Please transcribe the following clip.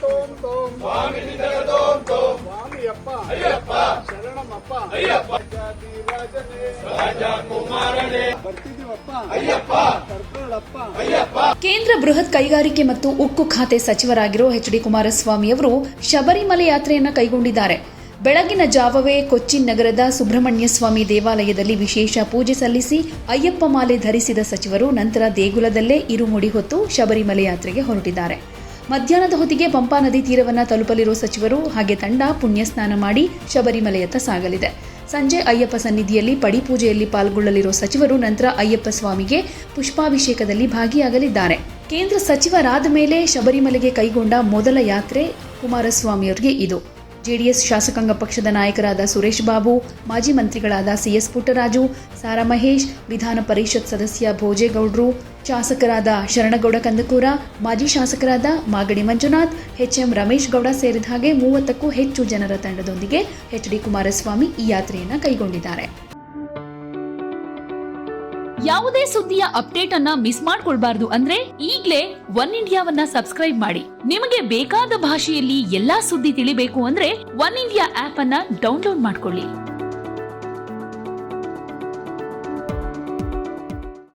ತೋಂ ತೋಂ ಸ್ವಾಮೀಜಿ ತಗ ತೋಂ ತೋಂ ಸ್ವಾಮಿಯಪ್ಪ ಅಯ್ಯಪ್ಪ ಶರಣಮಪ್ಪ ಅಯ್ಯಪ್ಪ ರಾಜನೇ ರಾಜಕುಮಾರನೇ ಬರ್ತಿದೀವಪ್ಪ ಅಯ್ಯಪ್ಪ ಕರ್ಕೊಳ್ಳಪ್ಪ ಅಯ್ಯಪ್ಪ. ಕೇಂದ್ರ ಬೃಹತ್ ಕೈಗಾರಿಕೆ ಮತ್ತು ಉಕ್ಕು ಖಾತೆ ಸಚಿವರಾಗಿರೋ ಎಚ್.ಡಿ. ಕುಮಾರಸ್ವಾಮಿ ಅವರು ಶಬರಿಮಲೆ ಯಾತ್ರೆಯನ್ನ ಕೈಗೊಂಡಿದ್ದಾರೆ. ಬೆಳಗಿನ ಜಾವವೇ ಕೊಚ್ಚಿನ್ ನಗರದ ಸುಬ್ರಹ್ಮಣ್ಯ ಸ್ವಾಮಿ ದೇವಾಲಯದಲ್ಲಿ ವಿಶೇಷ ಪೂಜೆ ಸಲ್ಲಿಸಿ ಅಯ್ಯಪ್ಪ ಮಾಲೆ ಧರಿಸಿದ ಸಚಿವರು ನಂತರ ದೇಗುಲದಲ್ಲೇ ಇರುಮುಡಿ ಹೊತ್ತು ಶಬರಿಮಲೆ ಯಾತ್ರೆಗೆ ಹೊರಟಿದ್ದಾರೆ. ಮಧ್ಯಾಹ್ನದ ಹೊತ್ತಿಗೆ ಪಂಪಾ ನದಿ ತೀರವನ್ನು ತಲುಪಲಿರುವ ಸಚಿವರು ಹಾಗೆ ತಂಡ ಪುಣ್ಯ ಸ್ನಾನ ಮಾಡಿ ಶಬರಿಮಲೆಯತ್ತ ಸಾಗಲಿದೆ. ಸಂಜೆ ಅಯ್ಯಪ್ಪ ಸನ್ನಿಧಿಯಲ್ಲಿ ಪಡಿಪೂಜೆಯಲ್ಲಿ ಪಾಲ್ಗೊಳ್ಳಲಿರುವ ಸಚಿವರು ನಂತರ ಅಯ್ಯಪ್ಪ ಸ್ವಾಮಿಗೆ ಪುಷ್ಪಾಭಿಷೇಕದಲ್ಲಿ ಭಾಗಿಯಾಗಲಿದ್ದಾರೆ. ಕೇಂದ್ರ ಸಚಿವರಾದ ಮೇಲೆ ಶಬರಿಮಲೆಗೆ ಕೈಗೊಂಡ ಮೊದಲ ಯಾತ್ರೆ ಕುಮಾರಸ್ವಾಮಿಯವರಿಗೆ ಇದು. ಜೆಡಿಎಸ್ ಶಾಸಕಾಂಗ ಪಕ್ಷದ ನಾಯಕರಾದ ಸುರೇಶ್ ಬಾಬು, ಮಾಜಿ ಮಂತ್ರಿಗಳಾದ ಸಿಎಸ್ ಪುಟ್ಟರಾಜು, ಸಾರಾ ಮಹೇಶ್, ವಿಧಾನ ಪರಿಷತ್ ಸದಸ್ಯ ಭೋಜೇಗೌಡರು, ಶಾಸಕರಾದ ಶರಣಗೌಡ ಕಂದಕೂರ, ಮಾಜಿ ಶಾಸಕರಾದ ಮಾಗಡಿ ಮಂಜುನಾಥ್, ಎಚ್ಎಂ ರಮೇಶ್ ಗೌಡ ಸೇರಿದ ಹಾಗೆ 30ಕ್ಕೂ ಹೆಚ್ಚು ಜನರ ತಂಡದೊಂದಿಗೆ ಎಚ್.ಡಿ. ಕುಮಾರಸ್ವಾಮಿ ಈ ಯಾತ್ರೆಯನ್ನು ಕೈಗೊಂಡಿದ್ದಾರೆ. ಯಾವುದೇ ಸುದ್ದಿಯ ಅಪ್ಡೇಟ್ ಅನ್ನ ಮಿಸ್ ಮಾಡ್ಕೊಳ್ಬಾರ್ದು ಅಂದ್ರೆ ಈಗ್ಲೇ ಒನ್ ಇಂಡಿಯಾವನ್ನ ಸಬ್ಸ್ಕ್ರೈಬ್ ಮಾಡಿ. ನಿಮಗೆ ಬೇಕಾದ ಭಾಷೆಯಲ್ಲಿ ಎಲ್ಲಾ ಸುದ್ದಿ ತಿಳಿಬೇಕು ಅಂದ್ರೆ ಒನ್ ಇಂಡಿಯಾ ಆಪ್ ಅನ್ನ ಡೌನ್ಲೋಡ್ ಮಾಡ್ಕೊಳ್ಳಿ.